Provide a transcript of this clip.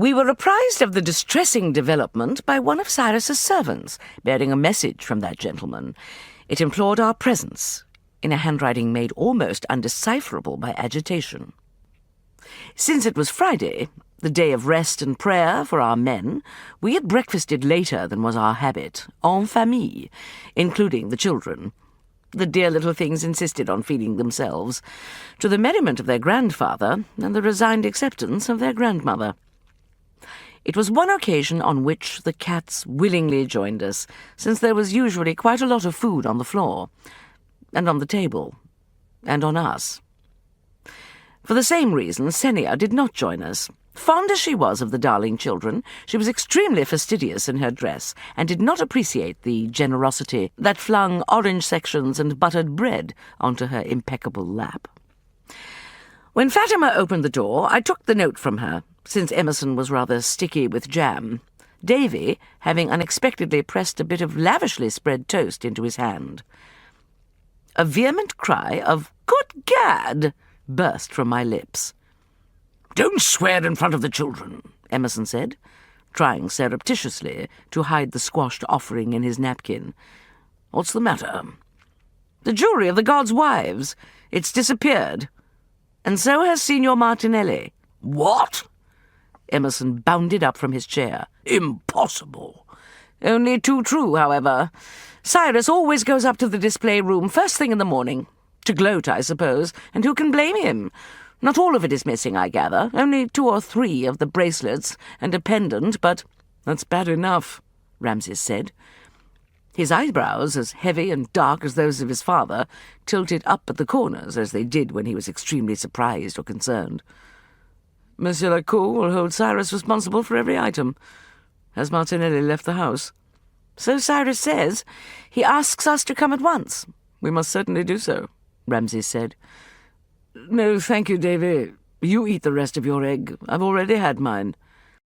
We were apprised of the distressing development by one of Cyrus's servants, bearing a message from that gentleman. It implored our presence, in a handwriting made almost undecipherable by agitation. Since it was Friday, the day of rest and prayer for our men, we had breakfasted later than was our habit, en famille, including the children. The dear little things insisted on feeding themselves, to the merriment of their grandfather and the resigned acceptance of their grandmother. It was one occasion on which the cats willingly joined us, since there was usually quite a lot of food on the floor, and on the table, and on us. For the same reason, Senia did not join us. Fond as she was of the darling children, she was extremely fastidious in her dress, and did not appreciate the generosity that flung orange sections and buttered bread onto her impeccable lap. When Fatima opened the door, I took the note from her, since Emerson was rather sticky with jam, Davy having unexpectedly pressed a bit of lavishly spread toast into his hand. A vehement cry of "Good Gad!" burst from my lips. "Don't swear in front of the children," Emerson said, trying surreptitiously to hide the squashed offering in his napkin. "What's the matter?" "The jewelry of the gods' wives. It's disappeared. And so has Signor Martinelli." "What?" Emerson bounded up from his chair. "Impossible." "Only too true, however. Cyrus always goes up to the display room first thing in the morning. To gloat, I suppose, and who can blame him? Not all of it is missing, I gather. Only 2 or 3 of the bracelets and a pendant, but—" "That's bad enough," Ramses said. His eyebrows, as heavy and dark as those of his father, tilted up at the corners, as they did when he was extremely surprised or concerned. "Monsieur le Comte will hold Cyrus responsible for every item. Has Martinelli left the house?" "So Cyrus says. He asks us to come at once." "We must certainly do so," Ramses said. "No, thank you, Davy. You eat the rest of your egg. I've already had mine."